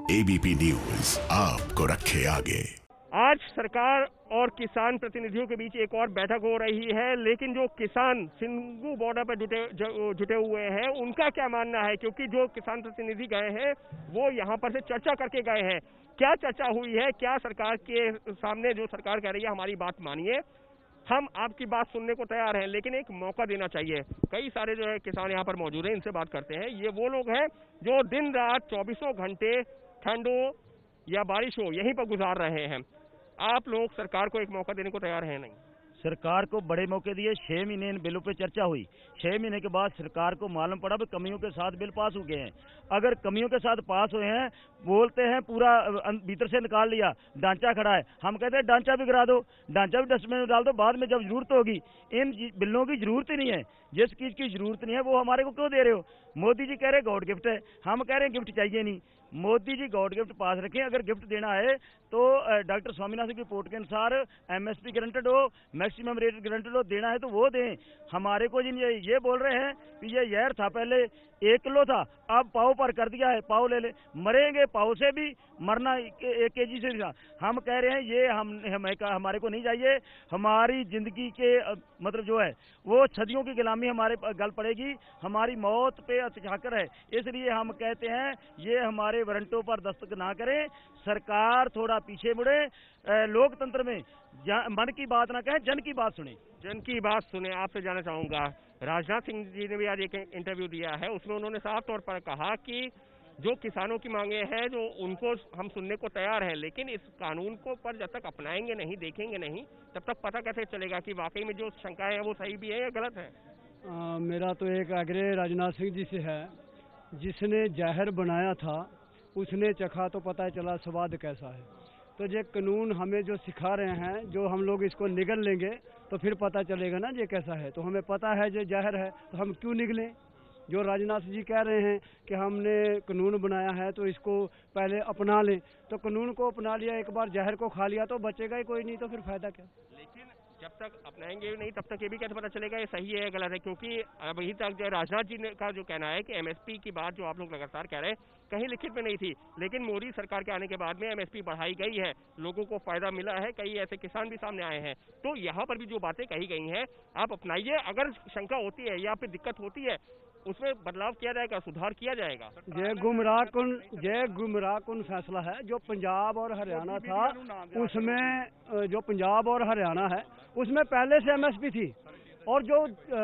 ABP news आपको रखे आगे। आज सरकार और किसान प्रतिनिधियों के बीच एक और बैठक हो रही है, लेकिन जो किसान सिंघू बॉर्डर पर जुटे हुए हैं उनका क्या मानना है, क्योंकि जो किसान प्रतिनिधि गए हैं वो यहाँ पर से चर्चा करके गए हैं। क्या चर्चा हुई है, क्या सरकार के सामने जो सरकार कह रही है हमारी बात मानिए, हम आपकी बात सुनने को तैयार हैं, लेकिन एक मौका देना चाहिए। कई सारे जो है किसान यहाँ पर मौजूद हैं, इनसे बात करते हैं। ये वो लोग हैं जो दिन रात 24 घंटे ठंड हो या बारिश हो यहीं पर गुजार रहे हैं। आप लोग सरकार को एक मौका देने को तैयार हैं? नहीं, सरकार को बड़े मौके दिए। 6 महीने इन बिलों पे चर्चा हुई। 6 महीने के बाद सरकार को मालूम पड़ा भी कमियों के साथ बिल पास हो गए हैं। अगर कमियों के साथ पास हुए हैं, बोलते हैं पूरा भीतर से निकाल लिया, ढांचा खड़ा है, हम कहते हैं ढांचा भी गिरा दो, ढांचा भी डस्टबिन में डाल दो, बाद में जब जरूरत होगी। इन बिलों की जरूरत ही नहीं है। जिस चीज की जरूरत नहीं है वो हमारे को क्यों दे रहे हो? मोदी जी कह रहे गॉड गिफ्ट है, हम कह रहे हैं गिफ्ट चाहिए नहीं। मोदी जी गॉड गिफ्ट पास रखें। अगर गिफ्ट देना है तो डॉक्टर स्वामीनाथन की रिपोर्ट के अनुसार एमएसपी गारंटेड हो, मैक्सिमम रेट गारंटेड हो, देना है तो वो दें। हमारे को जिन ये बोल रहे हैं कि ये यह था पहले 1 किलो था, अब पाव पर कर दिया है, पाव ले ले, मरेंगे पाव से भी, मरना 1 केजी से भी। हम कह रहे हैं ये हमारे को नहीं चाहिए। हमारी जिंदगी के मतलब जो है वो सदियों की गुलामी हमारे गल पड़ेगी, हमारी मौत पे अत्याचार है। इसलिए हम कहते हैं ये हमारे वारंटों पर दस्तक ना करें। सरकार थोड़ा पीछे मुड़े, लोकतंत्र में मन की बात ना कहें, जन की बात सुने। जन की बात सुने। आपसे जानना चाहूंगा, राजनाथ सिंह जी ने भी आज एक इंटरव्यू दिया है, उसमें उन्होंने साफ तौर पर कहा कि जो किसानों की मांगे हैं जो उनको हम सुनने को तैयार हैं, लेकिन इस कानून को पर जब तक अपनाएंगे नहीं, देखेंगे नहीं, तब तक पता कैसे चलेगा कि वाकई में जो शंकाएं हैं वो सही भी है या गलत है। मेरा तो एक आग्रह राजनाथ सिंह जी से है, जिसने जहर बनाया था उसने चखा तो पता चला स्वाद कैसा है। तो ये कानून हमें जो सिखा रहे हैं, जो हम लोग इसको निगल लेंगे तो फिर पता चलेगा ना ये कैसा है। तो हमें पता है ये जहर है, तो हम क्यों निगलें? जो राजनाथ जी कह रहे हैं कि हमने कानून बनाया है तो इसको पहले अपना लें, तो कानून को अपना लिया, एक बार जहर को खा लिया तो बचेगा ही कोई नहीं, तो फिर फायदा क्या? लेकिन जब तक अपनाएंगे नहीं तब तक ये भी कैसे पता चलेगा ये सही है या गलत है? क्योंकि अभी तक जो राजनाथ जी का जो कहना है कि एमएसपी की बात जो आप लोग लगातार कह रहे हैं कहीं लिखित में नहीं थी, लेकिन मोदी सरकार के आने के बाद में एमएसपी बढ़ाई गई है, लोगों को फायदा मिला है, कई ऐसे किसान भी सामने आए हैं। तो यहाँ पर भी जो बातें कही गई हैं आप अपनाइए। अगर शंका होती है या फिर दिक्कत होती है उसमें बदलाव किया जाएगा, सुधार किया जाएगा। ये गुमराह कुन फैसला है। जो पंजाब और हरियाणा था उसमें, जो पंजाब और हरियाणा है उसमें पहले से एमएसपी थी, और जो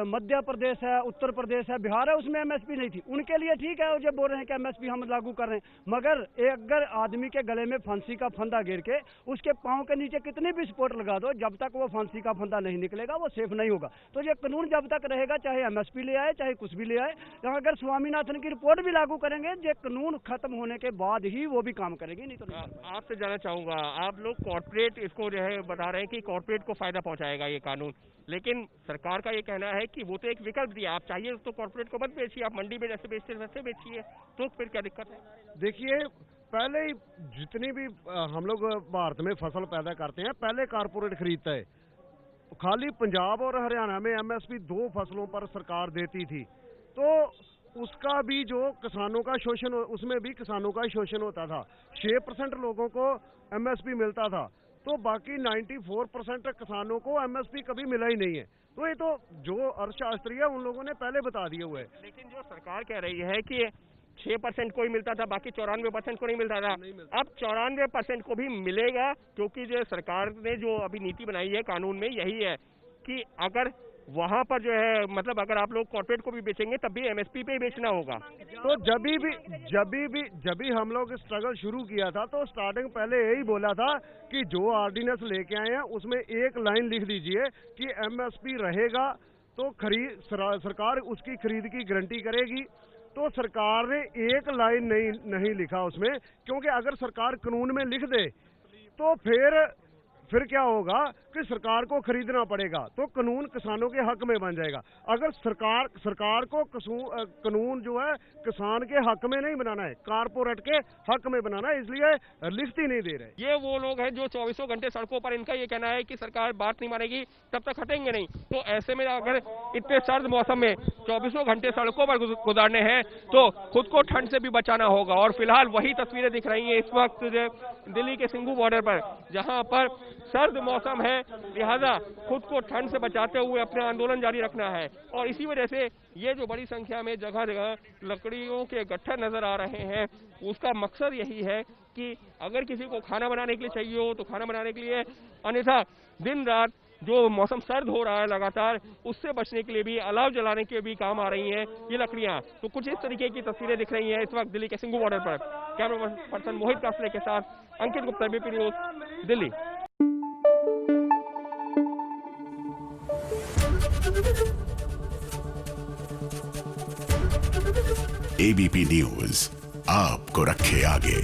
मध्य प्रदेश है, उत्तर प्रदेश है, बिहार है, उसमें एमएसपी नहीं थी। उनके लिए ठीक है, वो जो बोल रहे हैं कि एमएसपी हम लागू कर रहे हैं, मगर अगर आदमी के गले में फांसी का फंदा गिर के उसके पांव के नीचे कितनी भी सपोर्ट लगा दो, जब तक वो फांसी का फंदा नहीं निकलेगा वो सेफ नहीं होगा। तो ये कानून जब तक रहेगा, चाहे एमएसपी ले आए चाहे कुछ भी ले आए, अगर स्वामीनाथन की रिपोर्ट भी लागू करेंगे, ये कानून खत्म होने के बाद ही वो भी काम करेगी, नहीं तो नहीं। आपसे जानना चाहूंगा, आप लोग कॉर्पोरेट इसको जो है बता रहे हैं कि कॉर्पोरेट को फायदा पहुंचाएगा ये कानून, लेकिन सरकार का ये कहना है कि वो तो एक विकल्प दिया, आप चाहिए तो कॉर्पोरेट को मत बेचिए, आप मंडी में जैसे बेचते वैसे बेचिए, तो फिर क्या दिक्कत है? देखिए, पहले ही जितनी भी हम लोग भारत में फसल पैदा करते हैं पहले कारपोरेट खरीदता है। खाली पंजाब और हरियाणा में एमएसपी 2 फसलों पर सरकार देती थी, तो उसका भी जो किसानों का शोषण, उसमें भी किसानों का शोषण होता था। 6% लोगों को एमएसपी मिलता था, तो बाकी 94% किसानों को एमएसपी कभी मिला ही नहीं है। तो ये तो जो अर्थशास्त्री है उन लोगों ने पहले बता दिए हुए। लेकिन जो सरकार कह रही है कि 6% को ही मिलता था, बाकी 94% को नहीं मिलता था, अब 94% को भी मिलेगा, क्योंकि जो सरकार ने जो अभी नीति बनाई है कानून में यही है कि अगर वहां पर जो है मतलब अगर आप लोग कॉर्पोरेट को भी बेचेंगे तब भी एमएसपी पे ही बेचना होगा। तो जब भी हम लोग स्ट्रगल शुरू किया था तो स्टार्टिंग पहले यही बोला था कि जो ऑर्डिनेंस लेके आए हैं उसमें एक लाइन लिख दीजिए कि एमएसपी रहेगा तो सरकार उसकी खरीद की गारंटी करेगी। तो सरकार ने एक लाइन नहीं लिखा उसमें, क्योंकि अगर सरकार कानून में लिख दे तो फिर क्या होगा, जबकि सरकार को खरीदना पड़ेगा, तो कानून किसानों के हक में बन जाएगा। अगर सरकार को कानून जो है किसान के हक में नहीं बनाना है, कारपोरेट के हक में बनाना है, इसलिए लिफ्ट ही नहीं दे रहे। ये वो लोग हैं जो 24 घंटे सड़कों पर, इनका ये कहना है कि सरकार बात नहीं मानेगी तब तक हटेंगे नहीं। तो ऐसे में अगर इतने सर्द मौसम में 24 घंटे सड़कों पर गुजारने हैं तो खुद को ठंड से भी बचाना होगा। और फिलहाल वही तस्वीरें दिख रही हैं इस वक्त दिल्ली के सिंघू बॉर्डर पर, जहां पर सर्द मौसम है, लिहाजा खुद को ठंड से बचाते हुए अपना आंदोलन जारी रखना है। और इसी वजह से ये जो बड़ी संख्या में जगह जगह लकड़ियों के गट्ठर नजर आ रहे हैं, उसका मकसद यही है कि अगर किसी को खाना बनाने के लिए चाहिए हो तो खाना बनाने के लिए, अन्यथा दिन रात जो मौसम सर्द हो रहा है लगातार, उससे बचने के लिए भी, अलाव जलाने के भी काम आ रही हैं ये लकड़ियां। तो कुछ इस तरीके की तस्वीरें दिख रही हैं इस वक्त दिल्ली के सिंघू बॉर्डर पर। कैमरा पर्सन मोहित कासले के साथ Ankit Gupta, BP news, Delhi. ABP news आपको रखे आगे।